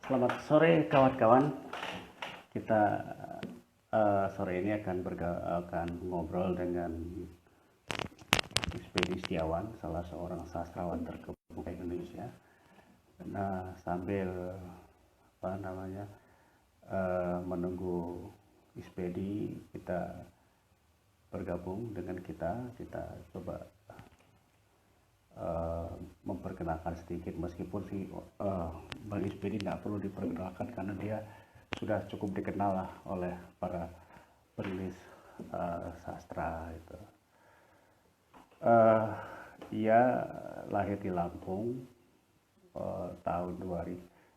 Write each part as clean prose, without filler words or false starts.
Selamat sore kawan-kawan. Kita sore ini akan ngobrol dengan Ispedi Setiawan, salah seorang sastrawan terkemuka Indonesia. Nah, sambil menunggu Ispedi, kita bergabung dengan kita coba memperkenalkan sedikit, meskipun Bang Ispedi nggak perlu diperkenalkan karena dia sudah cukup dikenal lah oleh para penulis sastra itu. Ia lahir di Lampung tahun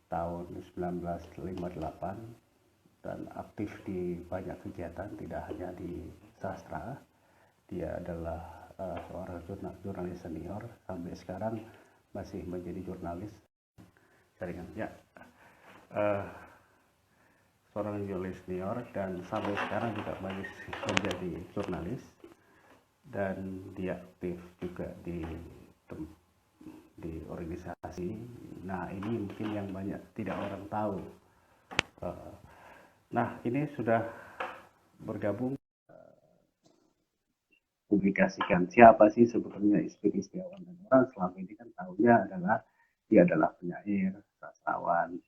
1958 dan aktif di banyak kegiatan, tidak hanya di sastra. Dia adalah seorang jurnalis senior, sampai sekarang masih menjadi jurnalis jaringan. Ya, seorang jurnalis senior dan sampai sekarang juga masih menjadi jurnalis, dan dia aktif juga di organisasi. Nah, ini mungkin yang banyak tidak orang tahu. Nah, ini sudah bergabung publikasikan siapa sih sebetulnya Ispedi Setiawan, dan orang selama ini kan tahunya adalah dia adalah penyair, sastrawan.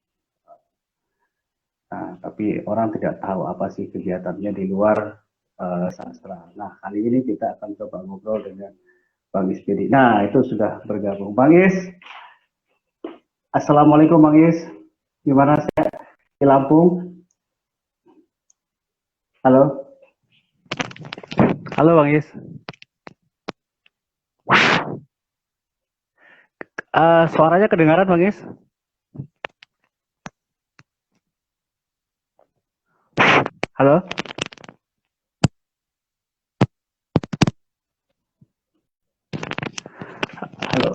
Nah, tapi orang tidak tahu apa sih kegiatannya di luar sastra. Nah, kali ini kita akan coba ngobrol dengan Bang Ispedi. Nah, itu sudah bergabung. Bang Is, Assalamualaikum Bang Is. Gimana saya di Lampung? Halo. Halo Bang Is. Suaranya kedengaran Bang Is? Halo. Halo.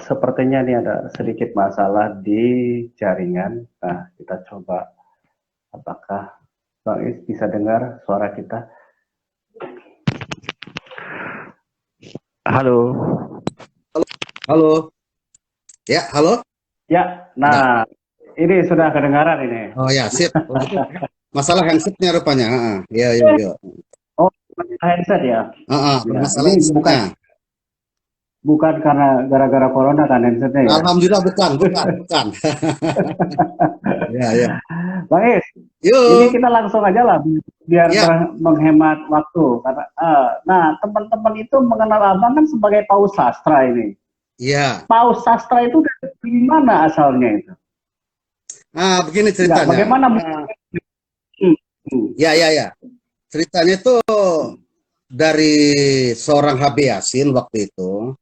Sepertinya ini ada sedikit masalah di jaringan. Nah, kita coba apakah Bang Is bisa dengar suara kita. Halo. Halo. Ya, halo. Ya, nah, ini sudah kedengaran ini. Oh ya, sip. Masalah handsetnya rupanya. Ya, ya. Oh, headset ya? Masalah Ini bukan karena gara-gara corona kan headsetnya ya? Alhamdulillah bukan. Ya. Bang Is, ini kita langsung aja lah biar menghemat waktu. Karena, nah, teman-teman itu mengenal Abang kan sebagai paus sastra ini. Iya. Paus sastra itu dari mana asalnya itu? Begini ceritanya. Bagaimana? Ya. Ceritanya itu dari seorang HB Yasin waktu itu.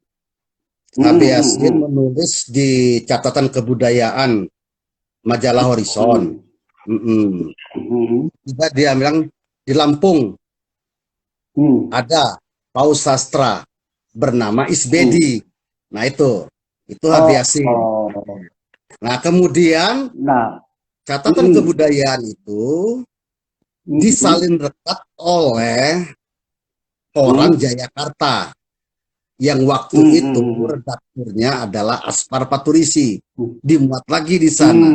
HB Yasin menulis di catatan kebudayaan majalah Horizon. Dia bilang di Lampung ada paus sastra bernama Ispedi. Nah itu HB Yasin. Nah kemudian catatan kebudayaan itu disalin rekat oleh orang Jayakarta yang waktu itu redakturnya adalah Aspar Paturisi, dimuat lagi di sana.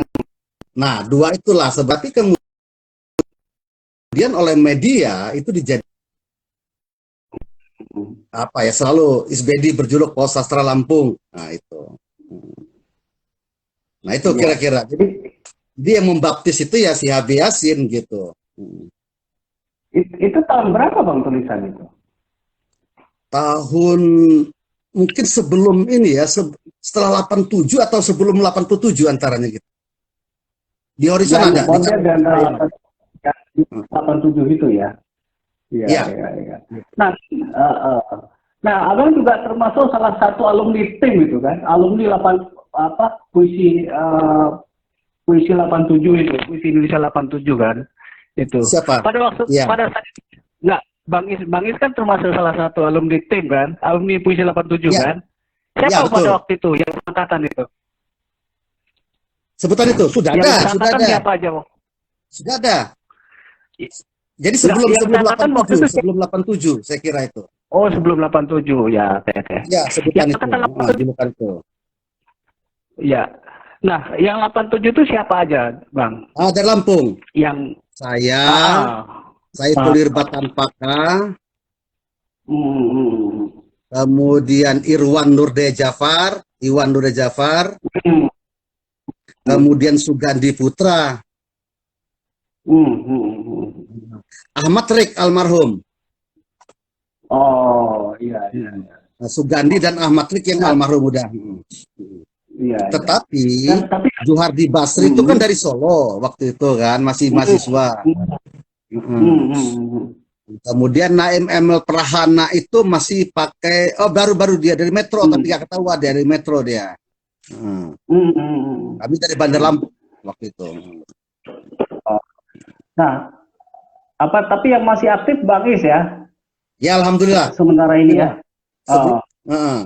Nah dua itulah sebabnya kemudian oleh media itu dijadikan selalu Ispedi berjuluk paus sastra Lampung. Nah itu kira-kira. Jadi dia yang membaptis itu ya si HB Yasin gitu. Itu tahun berapa Bang tulisan itu? Tahun mungkin sebelum ini ya, setelah 87 atau sebelum 87 antaranya gitu. Di Horizon ada. Dan 87 itu ya. Iya. Nah, Abang juga termasuk salah satu alumni tim itu kan, alumni puisi 87 itu, puisi Indonesia 87 kan, itu. Siapa? Pada saat Bang Is kan termasuk salah satu alumni tim kan, alumni puisi 87 kan. Siapa pada waktu itu yang angkatan itu? Sebutan itu sudah ada. Siapa aja, Bang? Sudah ada. Jadi sebelum 87 saya kira itu. Oh, sebelum 87 ya, Ya, sebutan itu. Julukan itu. Ya. Nah, yang 87 itu siapa aja, Bang? Dari Lampung. Yang Saya, ah, Saiful Irbatan Paka, hmm, kemudian Iwan Nurde Jafar, hmm, hmm, kemudian Sugandi Putra, hmm, hmm, hmm. Ahmad Rik almarhum. Oh, iya, iya, Hmm. iya. Sugandi dan Ahmad Rik yang Nah, almarhum udah. iya, iya. Tetapi Dan tapi, Juhardi Basri itu kan hmm, dari Solo waktu itu kan, masih hmm, mahasiswa. hmm, Hmm. hmm, hmm, Kemudian Naim Emil Prahana itu masih pakai, baru-baru dia dari Metro, tapi hmm, gak ketahuan dari Metro dia. Hmm. hmm, hmm, Kami dari Bandar hmm. Lampung waktu itu. Oh. Nah, tapi yang masih aktif Bang Is ya, Ya Alhamdulillah. sementara ini ya. Sebelum, Oh,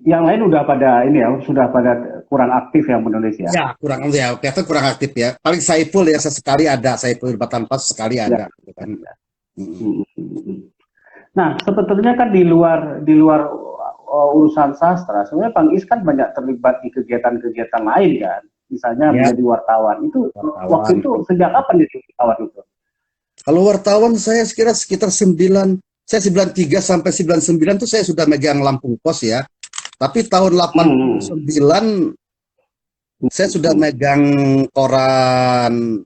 yang lain udah pada ini ya, sudah pada kurang aktif yang menulis ya. ya kelihatan kurang aktif ya. Paling Saiful ya sesekali ada, Saiful Irbatan Pas sekali Ya. ada. Gitu kan. Hmm, hmm, hmm. Nah, sebetulnya kan di luar urusan sastra, sebenarnya Bang Is kan banyak terlibat di kegiatan-kegiatan lain kan. Misalnya Ya, menjadi wartawan. Itu waktu wartawan. itu sejak kapan jadi wartawan itu? Kalau wartawan saya sekira sekitar 9, saya 93 sampai 99 tuh saya sudah megang Lampung Pos ya. Tapi tahun Hmm, 89 saya sudah hmm, megang koran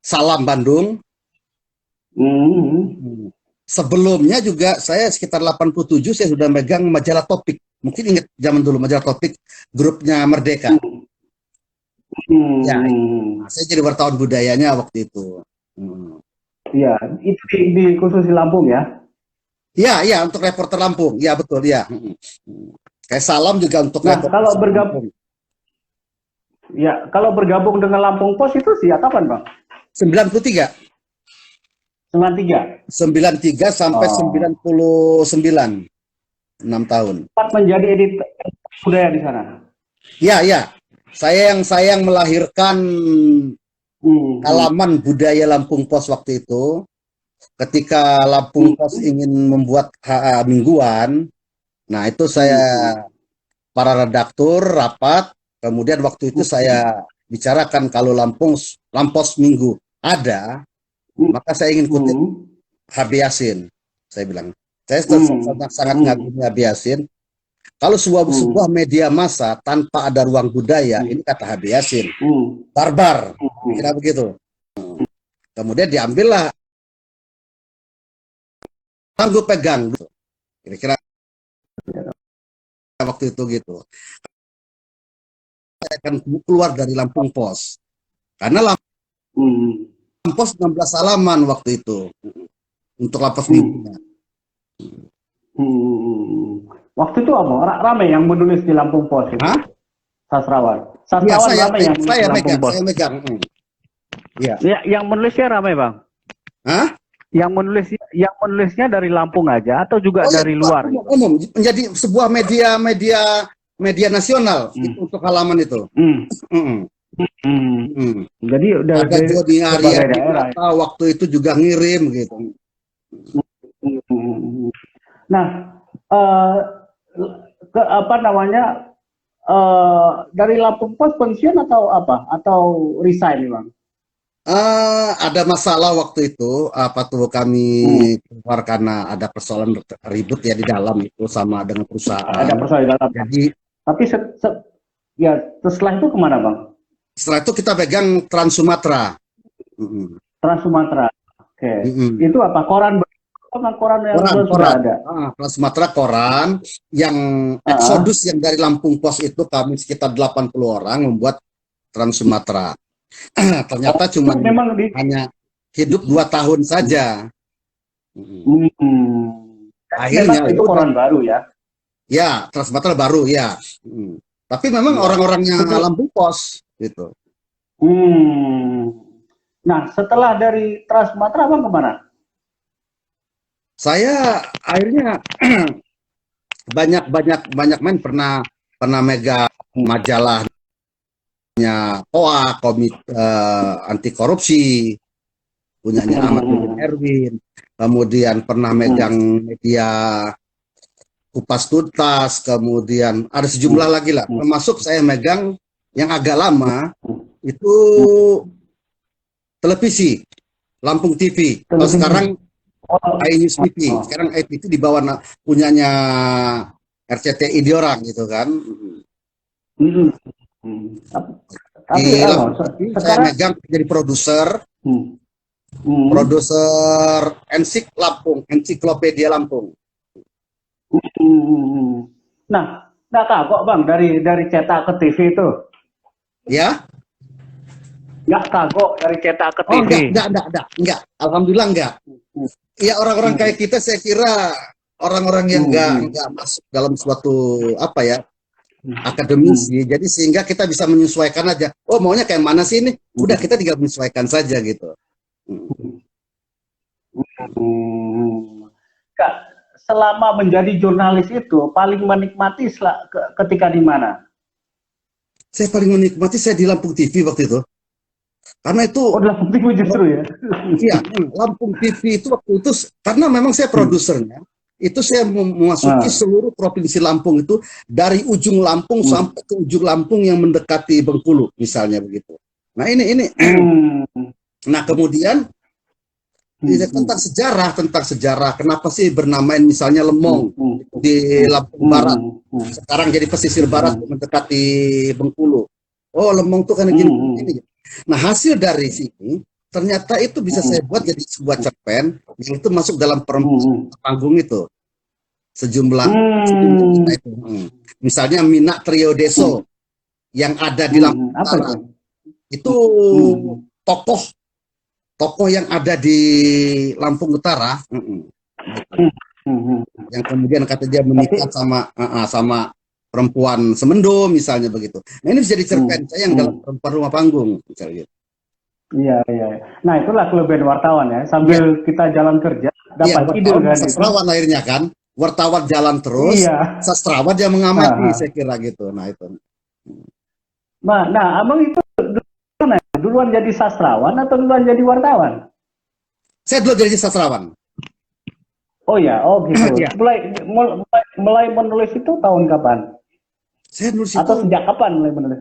Salam Bandung. hmm, Sebelumnya juga saya sekitar 87 saya sudah megang majalah Topik. Mungkin ingat zaman dulu majalah Topik, grupnya Merdeka. hmm, hmm, Ya, hmm. saya jadi wartawan budayanya waktu itu. Iya, itu di khusus di Lampung ya. Ya, ya untuk reporter Lampung. Ya betul ya. Kayak Salam juga untuk Nah, reporter kalau bergabung, Lampung. ya kalau bergabung dengan Lampung Pos itu sejak kapan, Bang? 93. 93. 93 sampai Oh, 99. 6 tahun. sempat menjadi editor budaya di sana. Ya, ya. Saya yang melahirkan Hmm, hmm, halaman budaya Lampung Pos waktu itu. Ketika Lampung Pos hmm, ingin membuat mingguan, nah itu saya hmm, para redaktur rapat, kemudian waktu itu hmm, saya bicarakan kalau Lampos Minggu ada, hmm, maka saya ingin kutip hmm, HB Yasin. Saya bilang, saya hmm, sangat hmm, mengagumi HB Yasin. Kalau sebuah hmm, media massa tanpa ada ruang budaya, hmm, ini kata HB Yasin, hmm, barbar, hmm, kira begitu. Kemudian diambillah, gue pegang, kira-kira waktu itu gitu. Saya akan keluar dari Lampung Pos, karena hmm, Lampung Pos 16 halaman waktu itu untuk lapas hmm, minggunya. hmm. Waktu itu apa? Ramai yang menulis di Lampung Pos itu. Hah? Sastrawan. Ya, Sastrawan ramai yang menulis di Lampung Pos. saya megang. Ya. Ya, yang menulisnya ramai, Bang. Hah? Yang menulisnya dari Lampung aja atau juga Oh ya, dari luar? umum menjadi sebuah media nasional Hmm. itu untuk halaman itu. Hmm. Mm. Hmm. Mm. Jadi Ada dari Joni Arya berbagai di daerah. waktu itu juga ngirim gitu. Hmm. Nah, eh, apa namanya, dari Lampung Pos pensiun atau apa? Atau resign, Bang? Ada masalah waktu itu, apa tuh kami Hmm. keluar karena ada persoalan ribut ya di dalam itu sama dengan perusahaan. Ada persoalan di dalam. Jadi Tapi ya setelah itu kemana, Bang? setelah itu kita pegang Trans Sumatera. Trans Sumatera. Oke. Mm-mm. Itu apa? Koran yang sudah ada. Trans Sumatera koran yang eksodus yang dari Lampung Pos itu kami sekitar 80 orang membuat Trans Sumatera. Ternyata cuma hanya hidup 2 tahun saja. Akhirnya itu koran baru ya. Ya, Trans Sumatera baru ya. Tapi memang orang-orangnya Lampung Pos gitu. Nah, setelah dari Trans Sumatera Bang kemana? Saya akhirnya banyak main pernah megang majalahnya POA, Komite Anti Korupsi, punyanya Ahmad Erwin. Kemudian pernah megang media Kupas Tuntas, kemudian ada sejumlah lagi lah, termasuk saya megang yang agak lama itu televisi, Lampung TV. Kalau sekarang iNews TV, sekarang iPTV di bawah punyanya RCTI di orang gitu kan. Tapi saya megang jadi produser, produser ensiklopedia Lampung. Nah, nggak kagok Bang dari cetak ke TV itu? Ya? Nggak kagok dari cetak ke TV? Enggak. Alhamdulillah enggak. Ya orang-orang kayak kita saya kira orang-orang yang enggak masuk dalam suatu apa ya akademisi, jadi sehingga kita bisa menyesuaikan aja. Oh maunya kayak mana sih ini? Udah kita tinggal menyesuaikan saja gitu. Selama menjadi jurnalis itu paling menikmati ketika di mana? Saya paling menikmati saya di Lampung TV waktu itu. Karena itu Lampung TV justru ya. Iya, Lampung TV itu waktu itu karena memang saya produsernya. Itu saya memasuki seluruh provinsi Lampung itu dari ujung Lampung sampai ke ujung Lampung yang mendekati Bengkulu misalnya begitu. Nah ini nah kemudian tentang sejarah kenapa sih bernamain misalnya Lemong di Lampung Barat sekarang jadi pesisir barat mendekati Bengkulu. Oh Lemong tuh karena gini. Nah hasil dari sini ternyata itu bisa saya buat jadi sebuah cerpen yang itu masuk dalam panggung itu sejumlah itu. Misalnya Minak Trio Deso yang ada di Lampung Utara itu tokoh yang ada di Lampung Utara yang kemudian kata dia menikah sama perempuan Semendo misalnya begitu. Nah ini bisa jadi cerpen saya yang dalam perempuan rumah panggung misalnya gitu. Iya. Nah itulah kelebihan wartawan ya. Sambil kita jalan kerja dapat ide kan. Sastrawan akhirnya kan. Wartawan jalan terus. Sastrawan dia mengamati saya kira gitu. Nah itu. Nah abang itu duluan jadi sastrawan atau duluan jadi wartawan? Saya dulu jadi sastrawan. Oh ya, gitu. Mulai menulis itu tahun kapan? Saya nulis atau sejak kapan mulai menulis?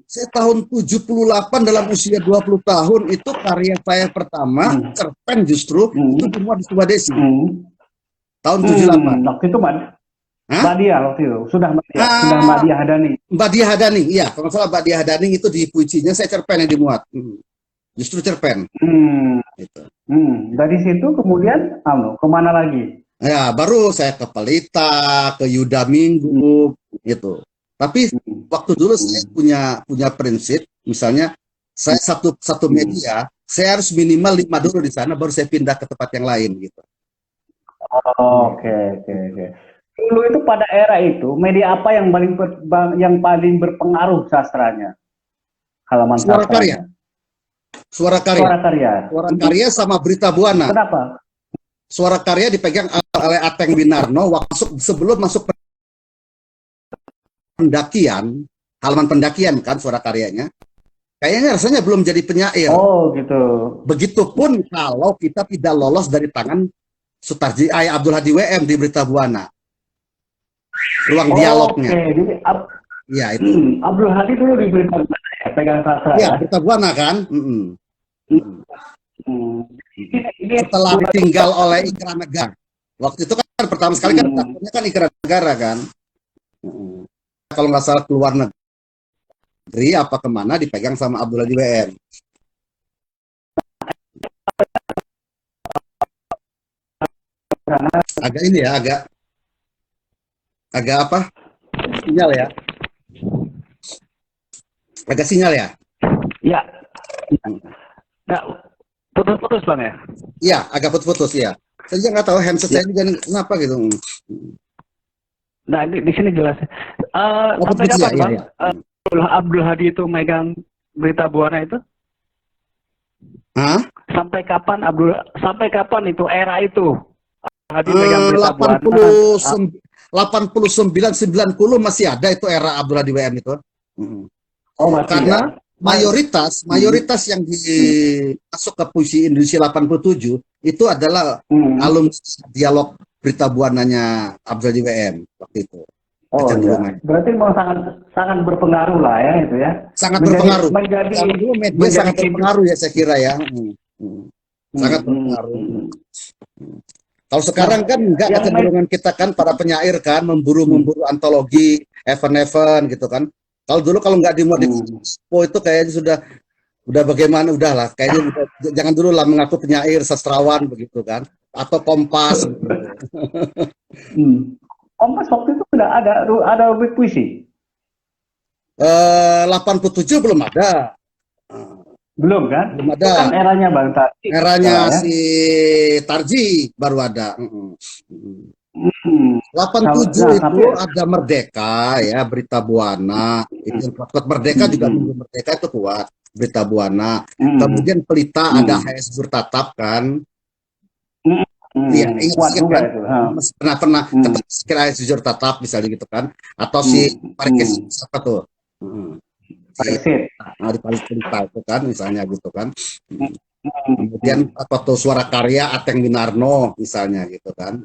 Saya tahun 78 dalam usia 20 tahun itu karya saya pertama cerpen justru itu semua di sebuah desi. Tahun 78. Waktu itu Mbak Dia waktu itu sudah Mbak Dia Hadani. Mbak Dia Hadani, iya kalau salah Mbak Dia Hadani itu di puisinya saya cerpen yang dimuat. Justru cerpen. Gitu. Dari situ kemudian kemana lagi? Ya baru saya ke Pelita, ke Yuda Minggu gitu. Tapi waktu dulu saya punya prinsip, misalnya saya satu media, saya harus minimal 5 dulu di sana, baru saya pindah ke tempat yang lain gitu. Oke. Dulu itu pada era itu media apa yang paling berpengaruh sastranya? Halaman Suara Karya. Suara Karya sama Berita Buana. Kenapa? Suara Karya dipegang oleh Ateng Winarno sebelum masuk pendakian, halaman pendakian kan Suara Karyanya. Kayaknya rasanya belum jadi penyair. Oh gitu. Begitupun kalau kita tidak lolos dari tangan Sutarji Abdul Hadi WM di Berita Buana. Ruang dialognya. Ya itu. Abdul Hadi dulu di Berita Buana ya, pegang sastra. Ya, Berita Buana kan. Setelah ditinggal oleh Ikra Negara. Waktu itu kan pertama sekali kan Ikra Negara kan. Kalau nggak salah keluar negeri apa kemana dipegang sama Abdul Hadi WM. Agak ini ya, agak apa? Sinyal ya. Agak sinyal ya. Iya. Nggak putus-putus Bang ya? Iya, agak putus-putus ya. Saya juga nggak tahu handset saya juga kenapa gitu. Nah, di sini jelas. Sampai kapan Bang? Abdul Hadi itu megang Berita Buana itu? Sampai kapan itu era itu? Hadi megang Berita Buana. 89 90 masih ada itu era Abdul Hadi WM itu. Karena mayoritas yang masuk ke puisi Indonesia 87 itu adalah alumni dialog berita buananya Abdul WM waktu itu. Oh iya. Berarti memang sangat berpengaruh lah ya itu ya. Sangat berpengaruh. Media sangat berpengaruh ya saya kira ya. Sangat berpengaruh. Kalau sekarang kan enggak, kecenderungan kita kan para penyair kan memburu antologi, event-event gitu kan. Kalau dulu kalau nggak dimodifikasi itu kayaknya udah bagaimana, udahlah kayaknya jangan dulu lah mengaku penyair, sastrawan begitu kan, atau Kompas. Kompas waktu itu ada rubrik puisi. 87 belum ada. Belum kan? Belum ada. Itu kan eranya Bang Tarji. Eranya si Tarji baru ada. 87 itu ada Merdeka ya, Berita Buana. Itu kuat Merdeka juga Minggu Merdeka itu kuat. Berita Buana. Kemudian Pelita ada HS Jurtatap kan. Iya, kuat juga itu. Pernah kira HS Jurtatap misalnya gitu kan. Atau si Parkes apa tuh? Di Pelita itu kan misalnya gitu kan. Kemudian apa tuh Suara Karya Ateng Winarno misalnya gitu kan.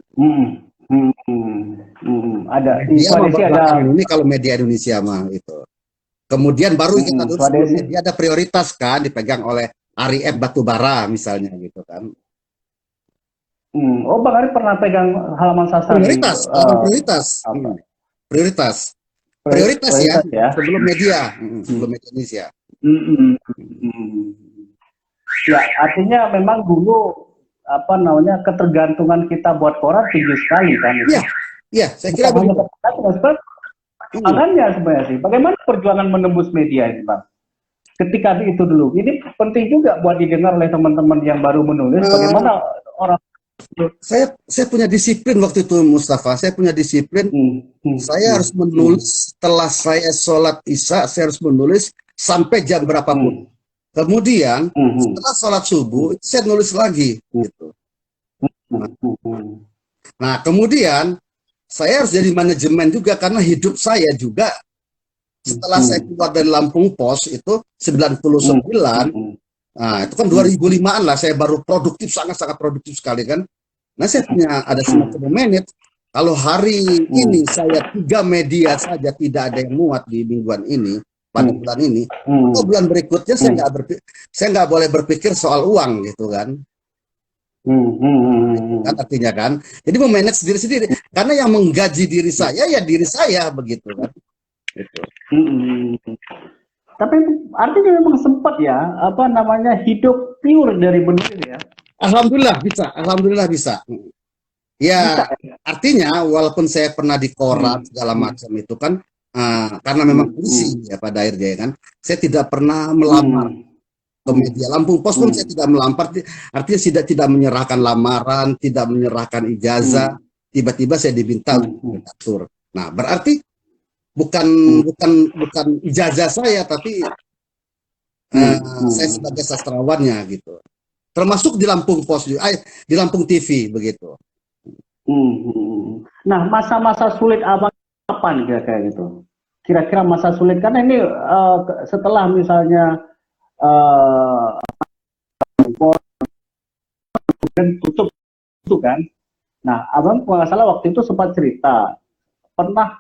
Ada ini kalau media Indonesia mah itu. Kemudian baru kita dulu media ada prioritas kan dipegang oleh Ari F Batubara misalnya gitu kan. Oh Bang Ari pernah pegang halaman sastra prioritas ya sebelum media Indonesia. Ya artinya memang dulu ketergantungan kita buat koran tinggi sekali kan. Iya, saya kira begitu. Perjuangannya sebenarnya sih. Bagaimana perjuangan menembus media ini, Bang? Ketika itu dulu, ini penting juga buat didengar oleh teman-teman yang baru menulis. Bagaimana orang? Saya punya disiplin waktu itu, Mustafa. Saya punya disiplin. Saya harus menulis setelah saya sholat Isya. Saya harus menulis sampai jam berapapun. Kemudian setelah sholat subuh, saya nulis lagi. Gitu. Nah, kemudian saya harus jadi manajemen juga karena hidup saya juga setelah saya keluar dari Lampung Pos itu 99, nah itu kan 2005-an lah saya baru produktif, sangat-sangat produktif sekali kan. Nah saya punya ada semacam menit, kalau hari ini saya 3 media saja tidak ada yang muat di mingguan ini, pada bulan ini, atau bulan berikutnya saya nggak boleh berpikir soal uang gitu kan. Kan artinya kan, jadi memanage diri sendiri karena yang menggaji diri saya ya diri saya begitu kan. Gitu. Tapi artinya memang sempat ya hidup pure dari menulis ya. Alhamdulillah bisa. Ya artinya walaupun saya pernah di koran segala macam itu kan karena memang puisi ya pada akhirnya kan, saya tidak pernah melamar ke media. Lampung Pos pun saya tidak melampar, artinya tidak menyerahkan lamaran, tidak menyerahkan ijazah, tiba-tiba saya diminta untuk redaktur. Nah, berarti bukan ijazah saya, tapi saya sebagai sastrawannya gitu. Termasuk di Lampung Pos, di Lampung TV begitu. Nah, masa-masa sulit apa nih kayak gitu? Kira-kira masa sulit karena ini setelah misalnya dan tutup itu kan. Nah, abang kalau nggak salah waktu itu sempat cerita pernah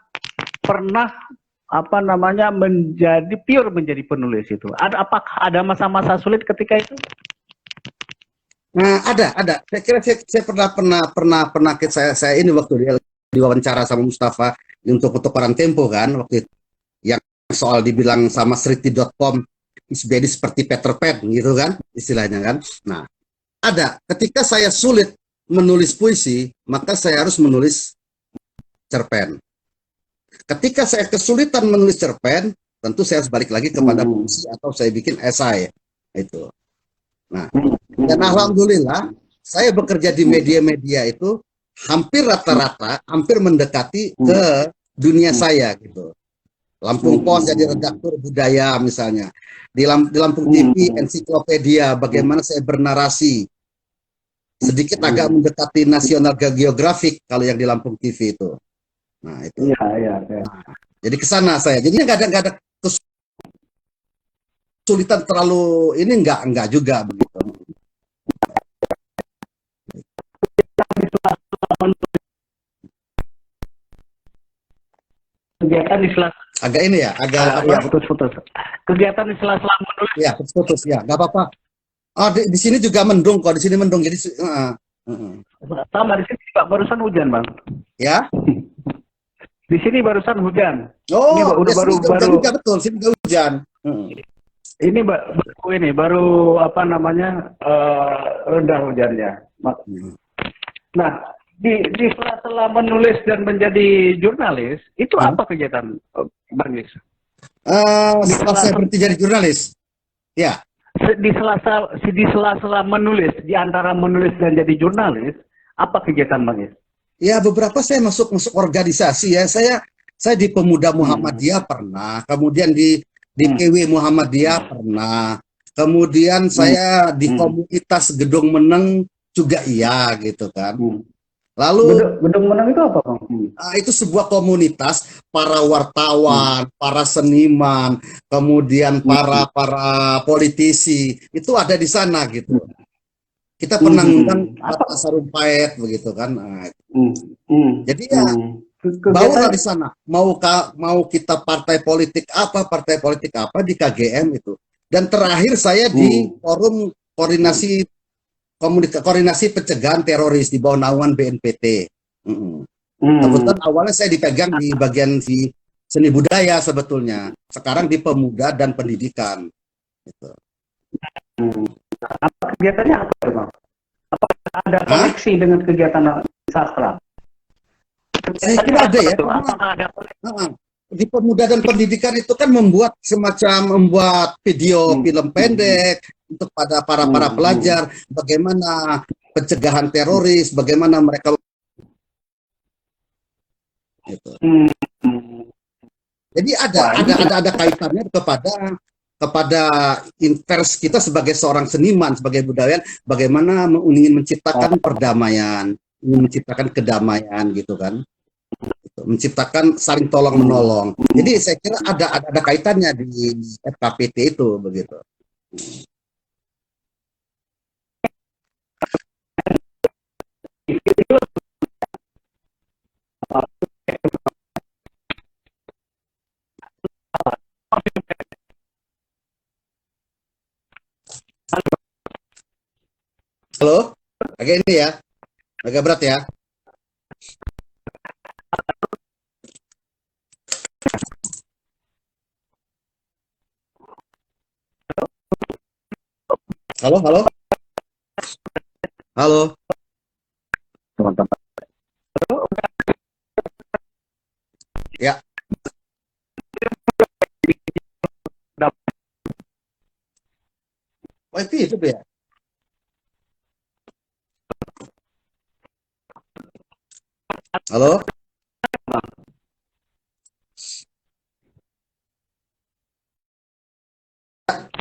menjadi penulis itu. Apakah ada masa-masa sulit ketika itu? Nah, ada. Saya kira saya pernah saya ini waktu diwawancara sama Mustafa untuk koran Tempo kan waktu itu, yang soal dibilang sama Sriti.com jadi seperti Peter Pan gitu kan istilahnya kan. Nah, ada ketika saya sulit menulis puisi, maka saya harus menulis cerpen. Ketika saya kesulitan menulis cerpen, tentu saya harus balik lagi kepada puisi atau saya bikin esai itu. Nah, dan alhamdulillah saya bekerja di media-media itu hampir rata-rata hampir mendekati ke dunia saya gitu. Lampung Pos jadi redaktur budaya misalnya. Di Lampung TV ensiklopedia bagaimana saya bernarasi. Sedikit agak mendekati National Geographic kalau yang di Lampung TV itu. Nah, itu. Iya. Nah, jadi ke sana saya. Jadi nggak ada kesulitan terlalu ini enggak juga begitu. kegiatan di sela agak ini ya, agak apa? Ya, putus-putus. Kegiatan di sela-sela menulis. Ya, putus-putus ya, nggak apa-apa. Oh, di sini juga mendung kok, di sini mendung. Jadi Sama di sini Pak, barusan hujan Bang. ya. Di sini barusan hujan. Oh, Ini udah sini baru juga betul, sini juga hujan. Ini baru apa namanya rendah hujannya. Nah, di sela-sela menulis dan menjadi jurnalis itu apa kegiatan Bang Yus? Setelah saya berhenti jadi jurnalis, ya. Di sela-sela menulis, di antara menulis dan jadi jurnalis, apa kegiatan Bang Yus? Ya, beberapa saya masuk organisasi ya. Saya di Pemuda Muhammadiyah pernah, kemudian di PW Muhammadiyah pernah, kemudian saya di komunitas Gedung Meneng juga iya gitu kan. Lalu Gedung Meneng itu apa Bang? Itu sebuah komunitas para wartawan, para seniman, kemudian para politisi itu ada di sana gitu. Kita pernah ngundang Pak Sarumpait begitu kan. Jadi ya barulah di sana. Mau kita partai politik apa di KGM itu. Dan terakhir saya di forum koordinasi pencegahan teroris di bawah naungan BNPT. Kebetulan awalnya saya dipegang di bagian di seni budaya sebetulnya. Sekarang di pemuda dan pendidikan. Gitu. Apa kegiatannya apa Bang? Apakah ada koneksi dengan kegiatan sastra? Saya kira ada ya. Di pemuda dan pendidikan itu kan membuat video film pendek untuk pada para pelajar, bagaimana pencegahan teroris, bagaimana mereka gitu. Jadi ada kaitannya kepada interest kita sebagai seorang seniman, sebagai budayawan, bagaimana ingin menciptakan perdamaian, ingin menciptakan kedamaian gitu kan, menciptakan saling tolong menolong. Jadi saya kira ada kaitannya di FKPT itu begitu. Halo, agak ini ya, agak berat ya. Halo, halo, halo, Teman-teman. ya. Oh, itu ya. Halo.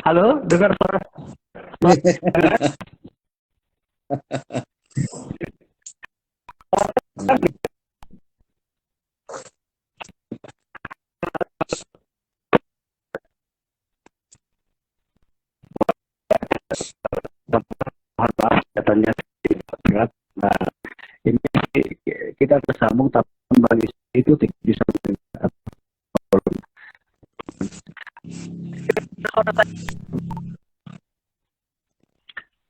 Halo, dengar suara? Katanya berat. Nah, ini kita tersambung tapi kembali itu tidak bisa.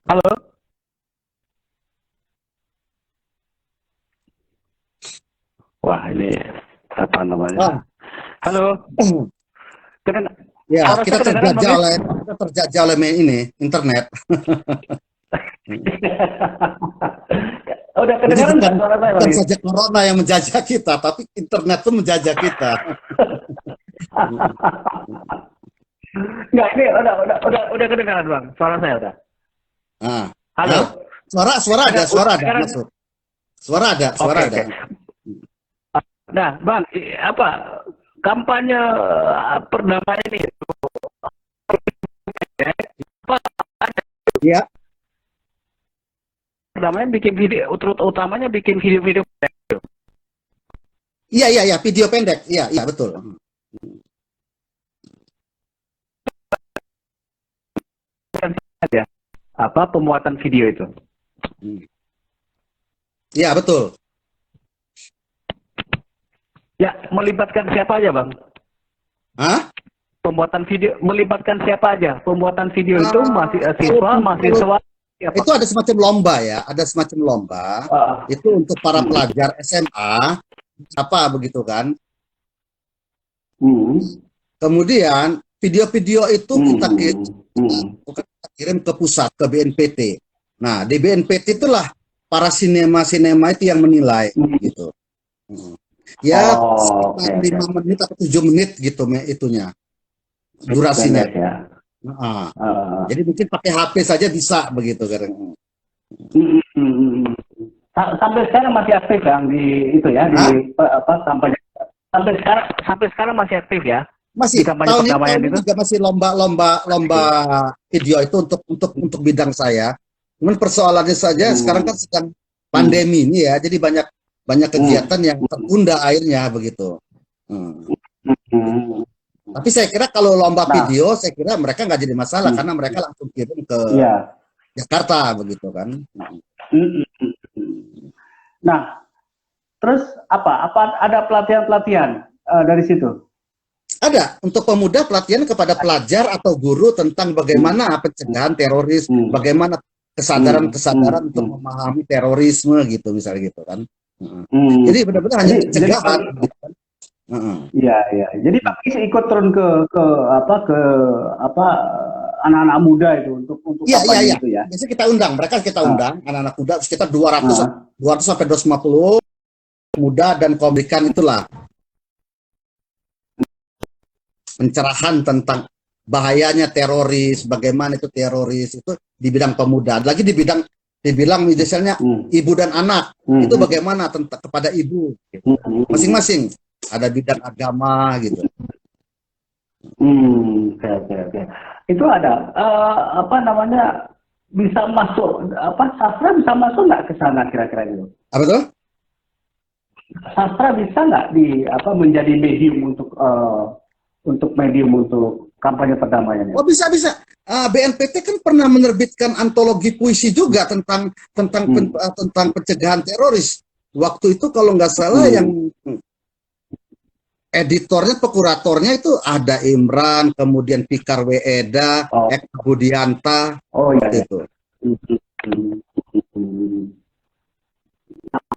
Halo. Wah, ini apa namanya? Halo. Ya, kita terjajah oleh ini internet. Udah kedengaran nggak suara saya? Bukan saja corona yang menjajah kita, tapi internet tuh menjajah kita. Nggak, ini udah kedengaran Bang. Suara saya udah. Halo. Suara ada masuk. Suara ada. Okay. Nah, Bang, apa kampanye perdamaian ini? Ya. Perdamaian bikin video, utamanya bikin video-video. Iya, video pendek. Iya, betul. Ya. Apa pembuatan video itu? Iya, betul. Ya, melibatkan siapa aja, Bang? Hah? Pembuatan video melibatkan siapa aja? Pembuatan video itu masih siswa, mahasiswa, siapa? Itu ada semacam lomba ya, ada semacam lomba. Itu untuk para pelajar SMA, apa begitu kan? Kemudian video-video itu kita kirim ke pusat, ke BNPT. Nah, di BNPT itulah para sinema-sinema itu yang menilai gitu. Ya, sekitar 5 menit atau 7 menit gitu itunya. Durasinya. Jadi mungkin pakai HP saja bisa begitu kan. Sampai sekarang masih aktif yang di itu ya, di apa kampanye. Sampai sekarang masih aktif ya. Masih. Tahun ini juga masih lomba video itu untuk bidang saya. Cuman persoalannya saja sekarang kan sedang pandemi ini ya, jadi banyak kegiatan yang tertunda akhirnya begitu. Tapi saya kira kalau lomba video, saya kira mereka nggak jadi masalah karena mereka langsung kirim ke Jakarta begitu kan. Nah, terus apa ada pelatihan dari situ? Ada untuk pemuda pelatihan kepada pelajar atau guru tentang bagaimana pencegahan teroris, bagaimana kesadaran untuk memahami terorisme gitu misalnya gitu kan. Jadi benar-benar hanya pencegahan. Iya. Jadi Pak Is ikut turun ke anak-anak muda itu untuk iya. Itu ya. Biasanya kita undang anak-anak muda sekitar 200 sampai 250 muda dan komunikan itulah pencerahan tentang bahayanya teroris, bagaimana itu teroris itu di bidang pemuda. Lagi dibilang misalnya ibu dan anak itu bagaimana tentang kepada ibu gitu. Masing-masing ada bidang agama gitu. Oke. Itu ada bisa masuk sastra bisa masuk nggak ke sana kira-kira itu? Apa tuh? Sastra bisa nggak menjadi medium untuk kampanye perdamaian? Oh bisa. BNPT kan pernah menerbitkan antologi puisi juga tentang pencegahan teroris. Waktu itu kalau nggak salah yang editornya, kuratornya itu ada Imran, kemudian Fikar Weeda, Eka Budianta, itu.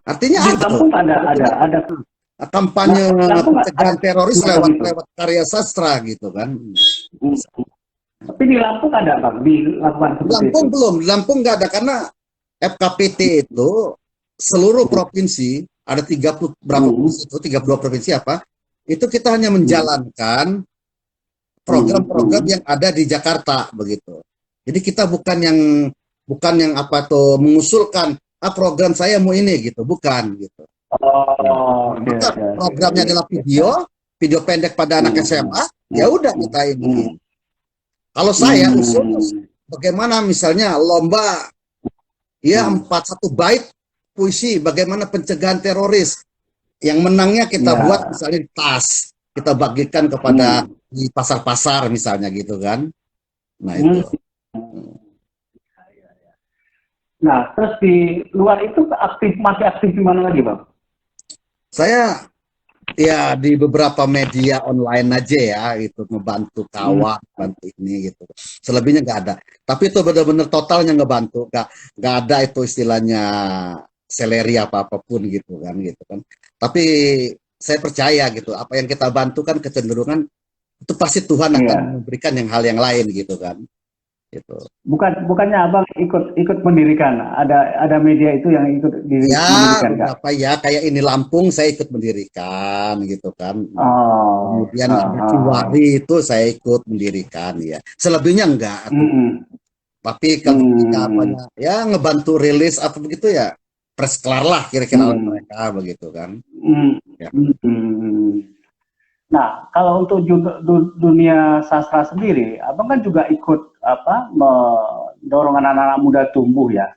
Artinya ada kampanye pencegahan teroris lewat karya sastra gitu kan. Tapi di Lampung ada Bang, Lampung belum, Lampung nggak ada karena FKPT itu seluruh provinsi ada 32 provinsi itu kita hanya menjalankan program-program yang ada di Jakarta begitu. Jadi kita bukan yang mengusulkan program saya mau ini gitu, bukan gitu. Programnya adalah video pendek pada anak SMA, ya udah kita ini. Kalau saya usul bagaimana misalnya lomba 41 bait puisi bagaimana pencegahan teroris. Yang menangnya kita buat misalnya di tas, kita bagikan kepada di pasar-pasar misalnya gitu kan. Nah itu. Nah, terus di luar itu masih aktif di mana lagi, Bang? Saya ya di beberapa media online aja ya, itu membantu kawan, bantu ini gitu. Selebihnya nggak ada. Tapi itu benar-benar totalnya ngebantu, nggak ada itu istilahnya seleri apapun gitu kan. Tapi saya percaya gitu, apa yang kita bantu kan kecenderungan itu pasti Tuhan akan memberikan hal yang lain gitu kan. Gitu. Bukannya Abang ikut mendirikan, ada media itu yang ikut mendirikan kan? Kayak ini Lampung saya ikut mendirikan gitu kan. Kemudian Ciwari itu saya ikut mendirikan ya. Selebihnya enggak. Tapi kalau kita ngebantu rilis atau begitu ya press kelar lah kira-kira mereka begitu kan. Nah, kalau untuk dunia sastra sendiri, Abang kan juga ikut mendorong anak-anak muda tumbuh ya.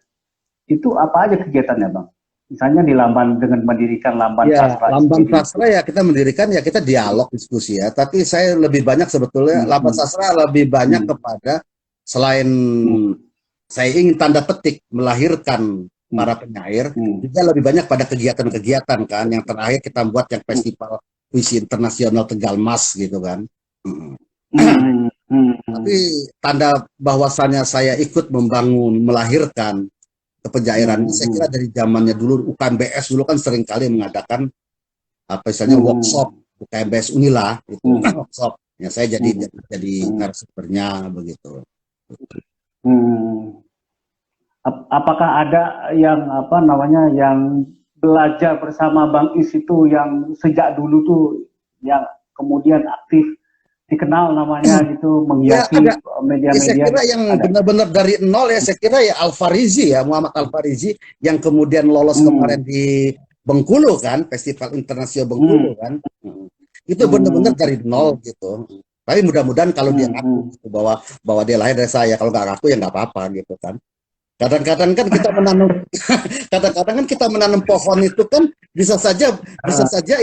Itu apa aja kegiatannya, Bang? Misalnya di Lamban dengan mendirikan Lamban Sastra. Lamban Sastra ya kita mendirikan ya kita dialog diskusi ya. Tapi saya lebih banyak sebetulnya Lamban Sastra lebih banyak kepada selain saya ingin tanda petik melahirkan para penyair, juga lebih banyak pada kegiatan-kegiatan kan. Yang terakhir kita buat yang festival puisi internasional Tegal Mas gitu kan. Tapi tanda bahwasannya saya ikut membangun, melahirkan kepenjairan ini, saya kira dari zamannya dulu UKMBS dulu kan sering kali mengadakan apa misalnya workshop UKMBS Unila itu workshop. Ya saya jadi narasumbernya begitu. Apakah ada yang apa namanya yang belajar bersama Bang Is itu yang sejak dulu tuh yang kemudian aktif dikenal namanya gitu menghiasi media-media? Saya kira yang benar-benar dari nol ya, saya kira ya Al-Farizi ya, Muhammad Al-Farizi yang kemudian lolos kemarin di Bengkulu kan, Festival Internasional Bengkulu kan. Itu benar-benar dari nol gitu. Tapi mudah-mudahan kalau dia ngaku gitu, bahwa dia lahir dari saya, kalau nggak ngaku ya nggak apa-apa gitu kan. Kadang-kadang kan kita menanam, kadang-kadang kan kita menanam pohon itu kan bisa saja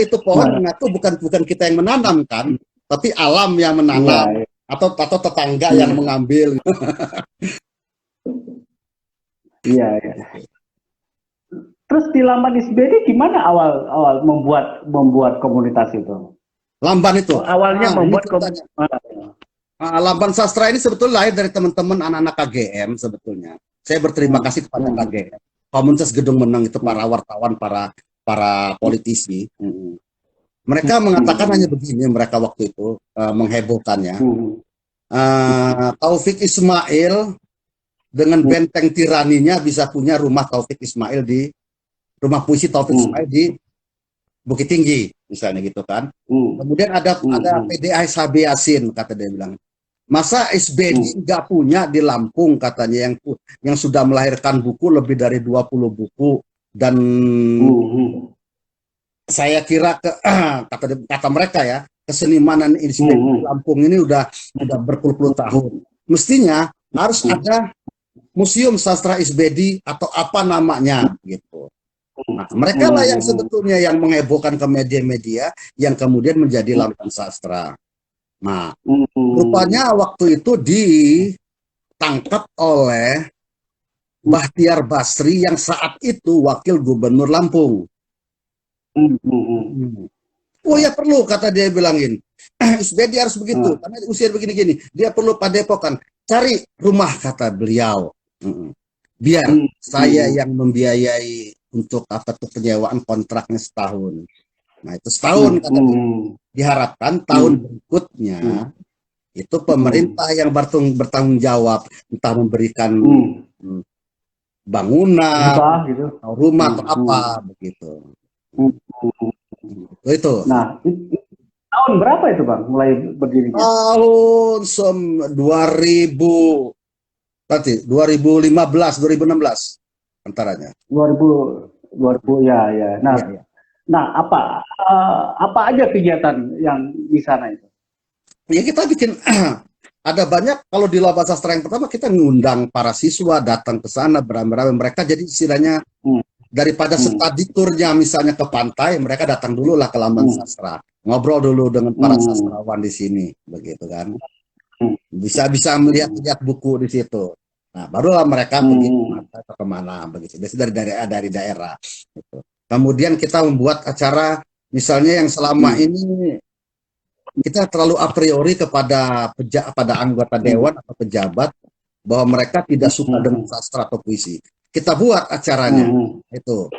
itu pohon mengaku bukan kita yang menanam kan, tapi alam yang menanam atau tetangga yang mengambil. Iya. Terus di Lamban Isbedi gimana awal membuat komunitas itu? Lamban itu awalnya membuat Lamban Sastra ini sebetulnya lahir dari teman-teman anak-anak KGM sebetulnya. Saya berterima kasih kepada KGM, Komunitas Gedung Menang itu, para wartawan, para politisi. Mereka mengatakan hanya begini, mereka waktu itu menghebohkannya. Taufik Ismail dengan benteng tiraninya bisa punya rumah Taufik Ismail rumah puisi Taufik Ismail di Bukit Tinggi, misalnya gitu kan. Kemudian ada PDA SHB Yasin, kata dia bilang. Masa SBD nggak punya di Lampung, katanya, yang sudah melahirkan buku lebih dari 20 buku. Dan saya kira kata mereka ya, kesenimanan di Lampung ini udah berpuluh-puluh tahun. Mestinya harus ada Museum Sastra SBD atau apa namanya gitu. Nah, mereka lah yang sebetulnya yang menghebohkan ke media-media yang kemudian menjadi Lamban Sastra. Nah, rupanya waktu itu ditangkap oleh Bahtiar Basri yang saat itu wakil gubernur Lampung. Oh ya perlu, kata dia bilangin. SBD harus begitu, karena usia begini-gini. Dia perlu padepokan. Cari rumah, kata beliau. Biar saya yang membiayai untuk penyewaan kontraknya setahun. Nah itu setahun kata dia. Diharapkan tahun berikutnya itu pemerintah yang bertanggung jawab, entah memberikan bangunan, gitu, atau rumah atau apa begitu. Itu. Nah tahun berapa itu Bang mulai berdirinya? Tahun 2000. Nanti 2015, 2016 antaranya. 2000 ya. Nah, apa aja kegiatan yang di sana itu? Ya kita bikin ada banyak. Kalau di Lamban Sastra yang pertama kita ngundang para siswa datang ke sana beramai-ramai. Mereka jadi istilahnya daripada study tournya misalnya ke pantai, mereka datang dulu lah ke Lamban Sastra, ngobrol dulu dengan para sastrawan di sini, begitu kan. Bisa melihat buku di situ. Nah, barulah mereka pergi kemana begitu. Biasanya dari daerah. Gitu. Kemudian kita membuat acara, misalnya yang selama ini kita terlalu a priori kepada anggota dewan atau pejabat bahwa mereka tidak suka dengan sastra atau puisi. Kita buat acaranya itu.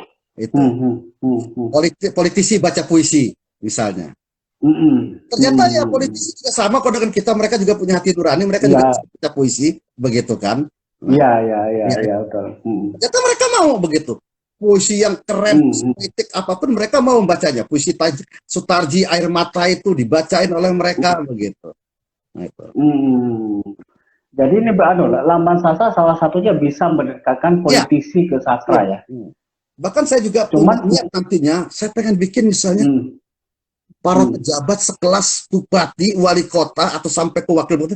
Politisi baca puisi misalnya. Ternyata ya politisi juga sama kok dengan kita, mereka juga punya hati nurani, mereka juga baca puisi, begitu kan? Iya betul. Ternyata mereka mau begitu, puisi yang keren, politik apapun mereka mau membacanya. Puisi Sutarji Air Mata itu dibacain oleh mereka begitu. Nah, itu. Jadi ini Lamban Sastra salah satunya bisa mendekatkan politisi ke sastra ya. Bahkan saya juga punya niat nantinya, saya pengen bikin misalnya para pejabat sekelas bupati, wali kota, atau sampai ke wakil bupati,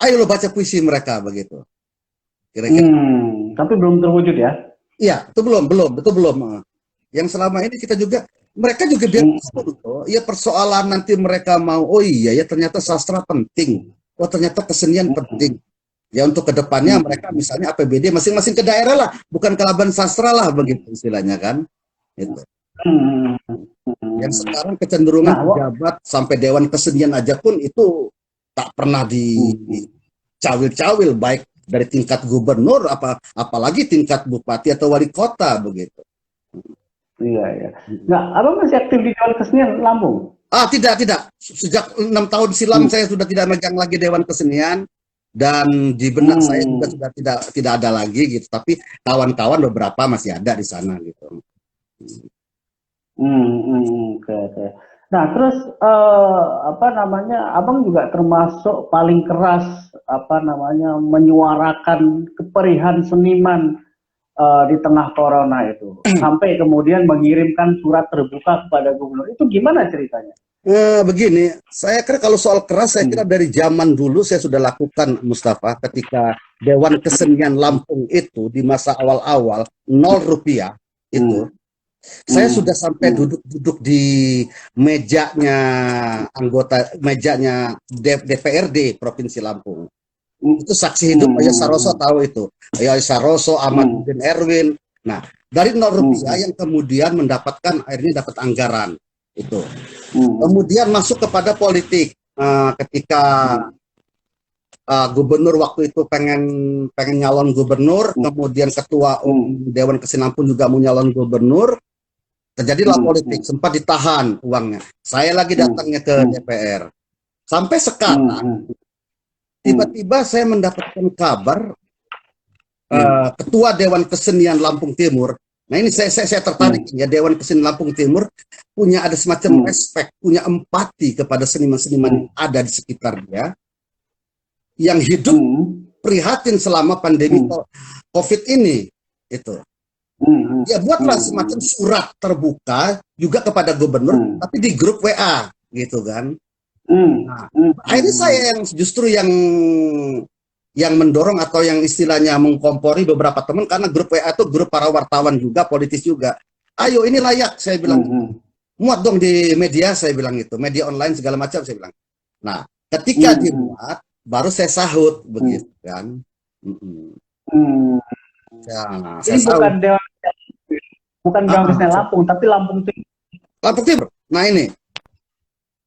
ayo lo baca puisi mereka begitu. Kira-kira. Tapi belum terwujud ya? Iya, itu belum. Yang selama ini kita juga, mereka juga biar ya persoalan nanti mereka mau, oh iya ya ternyata sastra penting, oh ternyata kesenian penting. Ya untuk kedepannya mereka misalnya APBD masing-masing ke daerah lah, bukan ke Lamban Sastra lah begitu istilahnya kan. Itu. Hmm. Yang sekarang kecenderungan Nah, pejabat sampai Dewan Kesenian aja pun itu tak pernah dicawil-cawil, baik dari tingkat gubernur apalagi tingkat bupati atau wali kota begitu. iya, iya. Nah, abang masih aktif di Dewan Kesenian Lampung? Tidak. Sejak 6 tahun silam Hmm. saya sudah tidak megang lagi Dewan Kesenian, dan di benak saya juga Hmm. sudah tidak ada lagi gitu. Tapi kawan-kawan beberapa masih ada di sana gitu. Oke, oke. Nah, terus apa namanya, abang juga termasuk paling keras apa namanya menyuarakan keperihan seniman di tengah corona itu, sampai kemudian mengirimkan surat terbuka kepada gubernur. Itu gimana ceritanya? Begini, saya kira kalau soal keras, saya kira Hmm. dari zaman dulu saya sudah lakukan, Mustafa, ketika Dewan Kesenian Lampung itu di masa awal-awal 0 rupiah itu, Hmm. saya Hmm. sudah sampai Hmm. duduk-duduk di mejanya DPRD Provinsi Lampung. Hmm. Itu saksi hidup Hmm. Ayah Hmm. Saroso Hmm. tahu itu. Ayah Saroso, Hmm. Ahmaduddin Erwin. Nah, dari 0 rupiah Hmm. yang kemudian mendapatkan akhirnya dapat anggaran itu. Hmm. Kemudian masuk kepada politik. Ketika gubernur waktu itu pengen nyalon gubernur, Hmm. kemudian ketua Hmm. Dewan Kesenian pun juga mau nyalon gubernur, terjadilah Hmm. politik, sempat ditahan uangnya. Saya lagi datangnya ke Hmm. DPR. Sampai Hmm. sekarang, Hmm. Hmm. tiba-tiba saya mendapatkan kabar Hmm. Ketua Dewan Kesenian Lampung Timur. Nah ini saya tertarik Hmm. ya, Dewan Kesenian Lampung Timur punya ada semacam Hmm. respek, punya empati kepada seniman-seniman yang Hmm. ada di sekitar dia, yang hidup Hmm. prihatin selama pandemi Hmm. COVID ini. Itu. Hmm. Dia buatlah semacam Hmm. surat terbuka juga kepada gubernur, Hmm. tapi di grup WA, gitu kan. Hmm. Nah, Hmm. akhirnya saya yang justru yang mendorong atau yang istilahnya mengkompori beberapa teman, karena grup WA itu grup para wartawan juga, politis juga. Ayo ini layak, saya bilang. Hmm. Muat dong di media, saya bilang itu. Media online segala macam, saya bilang. Nah, ketika Hmm. dimuat, baru saya sahut, Hmm. begitu kan. Hmm. Ya, saya Ini sahut. bukan Ah, Dewan ah, Kesenian Lampung, tapi Lampung Timur. Lampung Timur. Nah ini.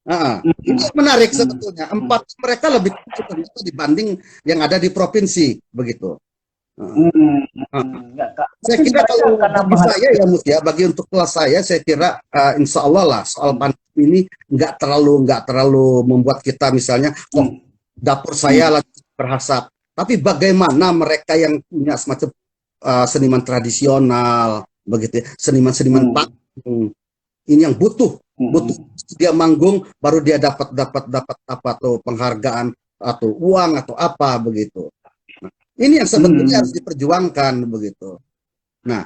Ini Hmm. yang menarik Hmm. sebetulnya. Empat mereka lebih kecil ternyata dibanding yang ada di provinsi, begitu. Hmm. Ah, Enggak, Kak. Saya Mungkin kira mereka kalau karena bagi saya menghadapi. ya Mus ya, bagi untuk kelas saya kira insya Allah lah soal Hmm. pandemi ini nggak terlalu membuat kita misalnya, Hmm. dapur saya Hmm. lagi berasap. Tapi bagaimana mereka yang punya semacam seniman tradisional, begitu, ya, seniman-seniman Hmm. panggung, ini yang butuh Hmm. dia manggung baru dia dapat apa tuh penghargaan atau uang atau apa begitu. Nah, ini yang sebetulnya harus Hmm. diperjuangkan begitu. Nah,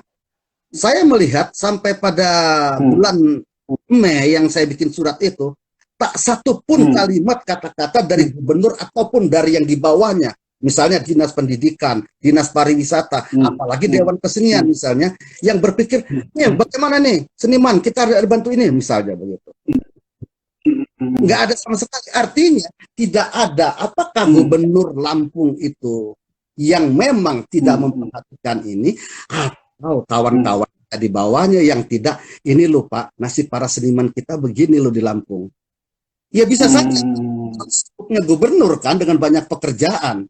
saya melihat sampai pada Hmm. bulan Mei yang saya bikin surat itu, tak satu pun Hmm. kalimat kata-kata dari Hmm. gubernur ataupun dari yang di bawahnya, misalnya dinas pendidikan, dinas pariwisata, Hmm. apalagi Hmm. dewan kesenian Hmm. misalnya, yang berpikir, nih Hmm. bagaimana nih seniman kita harus bantu ini misalnya begitu. Nggak Hmm. ada sama sekali. Artinya tidak ada apakah Hmm. gubernur Lampung itu yang memang tidak Hmm. memperhatikan ini, atau Hmm. kawan-kawan di bawahnya yang tidak. Ini loh Pak, nasib para seniman kita begini loh di Lampung. Ya bisa saja Hmm. sibuknya gubernur kan dengan banyak pekerjaan,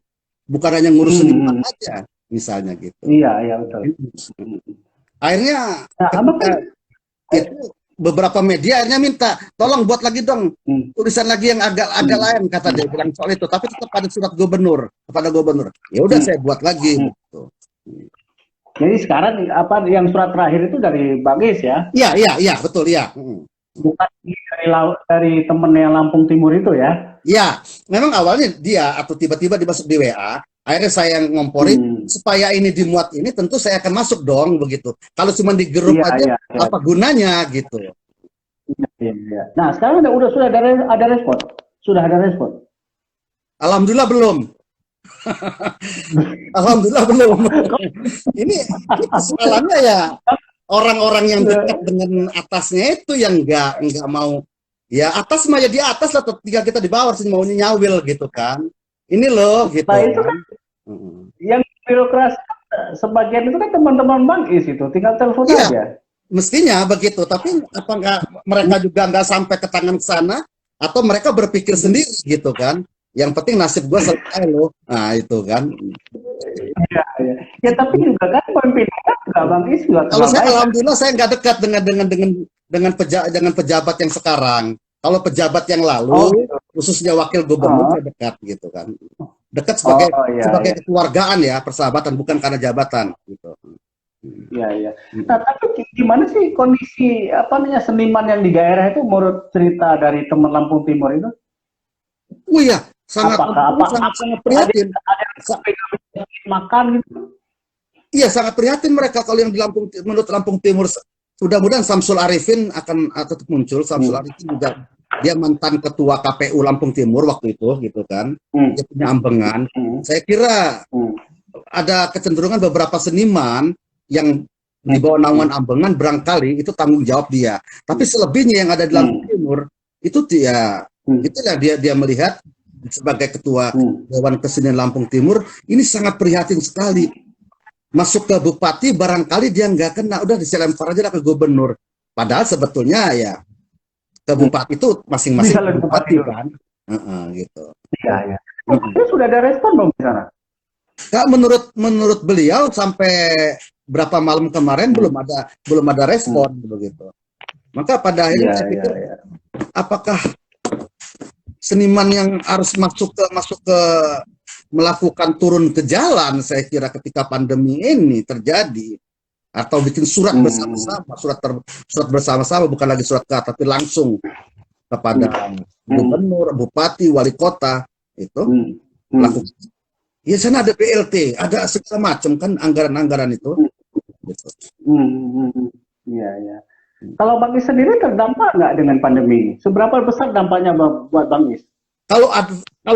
bukan hanya ngurus seniman Hmm. aja misalnya gitu. Iya, iya betul. Hmm. Akhirnya Nah, abang ketika kan, itu beberapa media akhirnya minta tolong buat lagi dong hmm. tulisan lagi yang agak Hmm. lain, kata dia bilang soal itu, tapi tetap ada surat gubernur kepada gubernur. Ya udah Hmm. saya buat lagi Hmm. gitu. Jadi sekarang apa yang surat terakhir itu dari Bagis ya, Iya betul ya. bukan dari temennya Lampung Timur itu ya? Ya, memang awalnya dia atau tiba-tiba dimasuk di WA, akhirnya saya yang ngompori Hmm. supaya ini dimuat ini, tentu saya akan masuk dong begitu. Kalau cuma di grup Iya, aja iya, iya. apa gunanya gitu. Iya, iya. Nah, sekarang sudah ada respon. Sudah ada respon. Alhamdulillah belum. Alhamdulillah belum. ini persoalannya ya orang-orang yang dekat dengan atasnya itu yang nggak mau. Ya atas mah ya di atas lah, tinggal kita di bawah sih maunya nyawil gitu kan. Ini loh gitu Nah, itu kan. kan yang birokrasi sebagian itu kan teman-teman Bang Is itu, tinggal telepon Iya, aja. mestinya begitu, tapi apakah mereka juga nggak sampai ke tangan ke sana, atau mereka berpikir sendiri gitu kan? Yang penting nasib gue selesai loh. Nah itu kan. Ya tapi juga kan pemimpinnya juga Bang Is juga Kalau saya baik. alhamdulillah saya nggak dekat dengan pejabat yang sekarang. Kalau pejabat yang lalu, gitu. khususnya wakil gubernur, saya dekat gitu kan. Dekat sebagai kekeluargaan ya, persahabatan, bukan karena jabatan gitu. Iya. Nah, tapi gimana sih kondisi seniman yang di daerah itu menurut cerita dari teman Lampung Timur itu? Oh iya, sangat prihatin. Ada makan gitu. Iya, sangat prihatin mereka kalau yang di menurut Lampung Timur. Mudah-mudahan Samsul Arifin akan tetap muncul. Samsul Arifin juga dia mantan ketua KPU Lampung Timur waktu itu gitu kan. Dia punya ambengan. Saya kira ada kecenderungan beberapa seniman yang di bawah naungan ambengan barangkali itu tanggung jawab dia. Tapi selebihnya yang ada di Lampung Timur itu itulah dia melihat sebagai ketua Dewan Kesenian Lampung Timur ini sangat prihatin sekali. Masuk ke bupati barangkali dia nggak kena, udah dilempar aja ke gubernur. Padahal sebetulnya ya ke bupati itu masing-masing bupati kan. Gitu. Iya. Sudah ada respon belum di sana? Kak, menurut beliau sampai berapa malam kemarin belum ada respon begitu. Maka pada akhirnya saya pikir apakah seniman yang harus masuk ke melakukan turun ke jalan, saya kira ketika pandemi ini terjadi, atau bikin surat bersama-sama, surat bersama-sama, bukan lagi surat tapi langsung kepada gubernur, bupati, wali kota itu melakukan. Ya sana ada BLT, ada segala macam kan anggaran-anggaran itu. Gitu. Iya. Kalau Bang Is sendiri terdampak nggak dengan pandemi ini? Seberapa besar dampaknya buat Bang Is? Kalau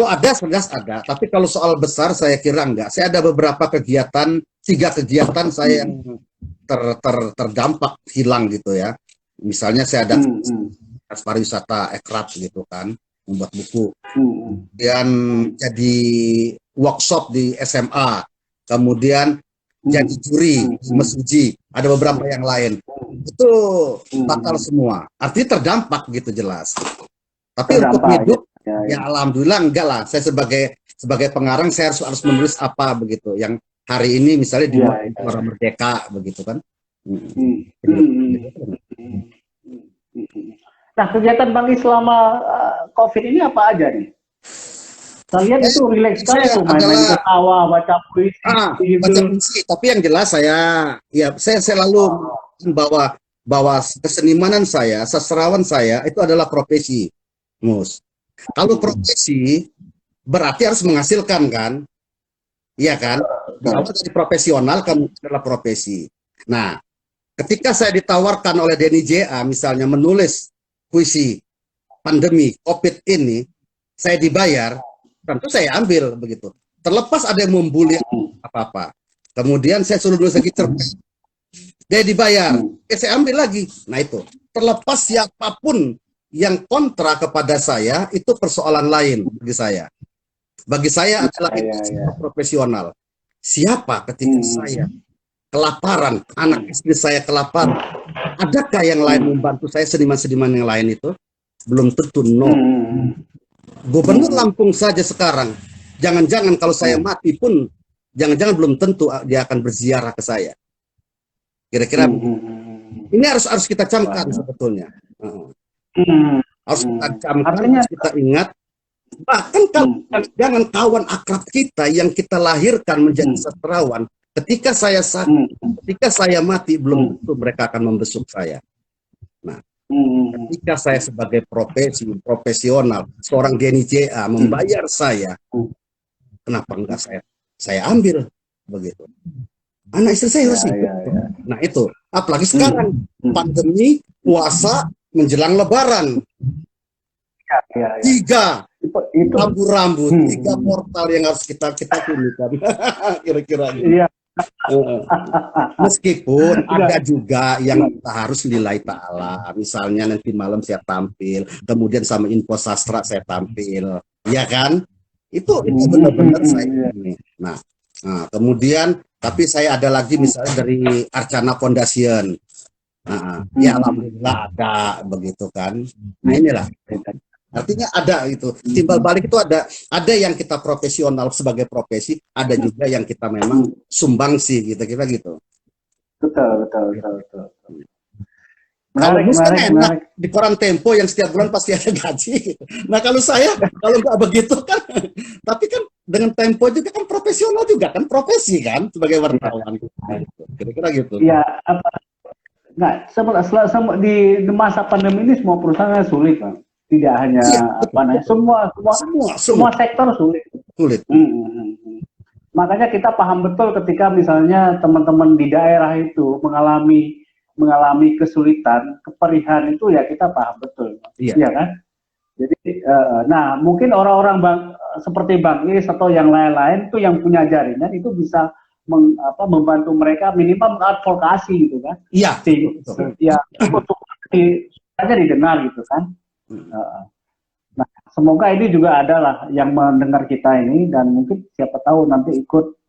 ada, jelas ada. Tapi kalau soal besar, saya kira enggak. Saya ada beberapa kegiatan, 3 kegiatan saya yang terdampak hilang gitu ya. Misalnya saya ada pariwisata ekraf gitu kan, membuat buku. Kemudian jadi workshop di SMA. Kemudian jadi juri di Mesuji. Ada beberapa yang lain. Itu batal semua. Artinya terdampak gitu jelas. Tapi untuk hidup, ya alhamdulillah enggak lah. Saya sebagai pengarang saya harus menulis apa begitu. Yang hari ini misalnya di Muara Merdeka begitu kan. Nah, kegiatan Bang Is selama COVID ini apa aja nih? Saya lihat itu rileks sekali tuh, main-main ke sawah, baca puisi. Baca puisi. Tapi yang jelas saya selalu bahwa kesenimanan saya, sastrawan saya itu adalah profesi, Mus. Kalau profesi berarti harus menghasilkan kan, iya kan? Kalau jadi profesional kamu adalah profesi. Nah, ketika saya ditawarkan oleh Denny J.A. misalnya menulis puisi pandemi COVID ini, saya dibayar, tentu saya ambil begitu. Terlepas ada yang membuli apa-apa. Kemudian saya suruh nulis lagi cerpen, dia dibayar, saya ambil lagi. Nah itu, terlepas siapapun yang kontra kepada saya, itu persoalan lain bagi saya. Bagi saya adalah profesional. Siapa ketika saya kelaparan, anak istri saya kelaparan, adakah yang lain membantu saya, seniman-seniman yang lain itu? Belum tentu, no. Gubernur Lampung saja sekarang, jangan-jangan kalau saya mati pun, jangan-jangan belum tentu dia akan berziarah ke saya. Kira-kira ini harus kita camkan sebetulnya. Harus kita camkan, harus kita ingat. Bahkan kalau jangan kawan akrab kita yang kita lahirkan menjadi sastrawan, ketika saya sakit, ketika saya mati, belum tentu mereka akan membesuk saya. Nah, ketika saya sebagai profesional, seorang Denny J.A. membayar saya, kenapa enggak saya ambil begitu? Anak istri saya harus hidup. Nah itu, apalagi sekarang pandemi, puasa, menjelang Lebaran. 3 rambu-rambu, 3 portal yang harus kita tuliskan. Kira-kira gitu. Meskipun ada juga yang kita harus lillahi ta'ala. Misalnya nanti malam saya tampil, kemudian sama Info Sastra saya tampil, ya kan? Itu benar-benar saya ini. Nah, kemudian tapi saya ada lagi misalnya dari Arcana Foundation. Ya alhamdulillah ada begitu kan. Nah inilah artinya ada itu timbal balik itu ada yang kita profesional sebagai profesi, ada juga yang kita memang sumbangsi gitu kita gitu. Betul. Kalau kan enak di koran Tempo yang setiap bulan pasti ada gaji. Nah kalau saya kalau nggak begitu kan, tapi kan dengan Tempo juga kan profesional juga kan profesi kan sebagai wartawan. Kira-kira gitu. Iya, nah di masa pandemi ini semua perusahaan sulit kan. Tidak hanya semua sektor sulit. Makanya kita paham betul ketika misalnya teman-teman di daerah itu mengalami kesulitan, keperihan itu ya kita paham betul, iya kan? Jadi, nah mungkin orang-orang seperti Bang Is atau yang lain-lain itu yang punya jaringan itu bisa membantu mereka minimal mengadvokasi gitu kan? Iya. Ya, supaya didengar gitu kan? Nah, semoga ini juga adalah yang mendengar kita ini dan mungkin siapa tahu nanti ikut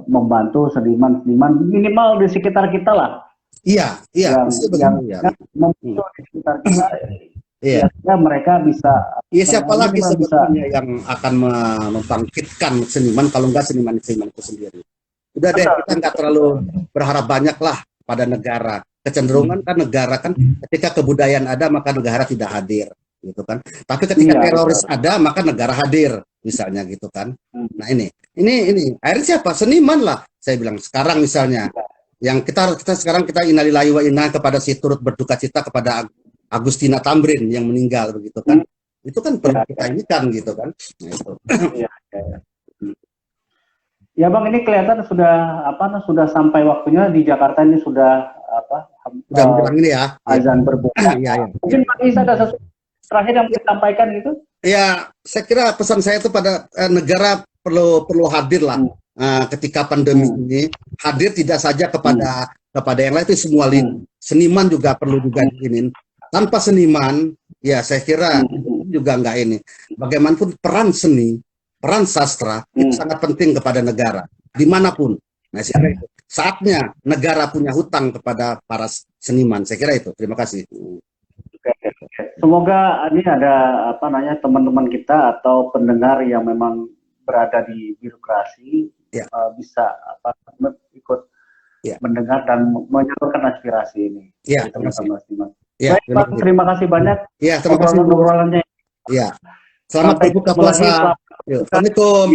membantu seniman-seniman minimal di sekitar kita lah. Iya. Yang membantu di sekitar kita. Iya. Mereka bisa. Iya, siapa lagi sebetulnya yang akan membangkitkan seniman kalau enggak seniman itu sendiri. Udah deh, kita nggak terlalu berharap banyak lah pada negara. Kecenderungan kan negara kan ketika kebudayaan ada maka negara tidak hadir gitu kan. Tapi ketika teroris ada maka negara hadir misalnya gitu kan. Nah ini akhirnya siapa? Seniman lah. Saya bilang sekarang misalnya yang kita sekarang kita innalillahi wa inna kepada si turut berduka cita kepada Agustina Tamrin yang meninggal begitu kan. Itu kan perlu kita ini kan gitu kan. Nah, itu. Ya Bang, ini kelihatan sudah sampai waktunya di Jakarta ini sudah menjelang ini ya. Azan berbuka. Mungkin Pak Is ada sesuatu terakhir yang kita sampaikan gitu? Ya, saya kira pesan saya itu pada negara perlu hadir lah ketika pandemi ini, hadir tidak saja kepada yang lain, itu semua seniman juga perlu juga ini. Tanpa seniman, ya saya kira juga enggak ini. Bagaimanapun peran seni, peran sastra itu sangat penting kepada negara dimanapun. Nah, saya kira itu saatnya negara punya hutang kepada para seniman. Saya kira itu. Terima kasih. Semoga ini ada teman-teman kita atau pendengar yang memang berada di birokrasi bisa ikut mendengar dan menyalurkan aspirasi ini. Ya, terima kasih. Ya, baik, terima kasih banyak. Ya, terima kasih. Obrolannya. Ya. Selamat berbuka puasa. Assalamualaikum.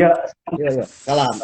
Salam.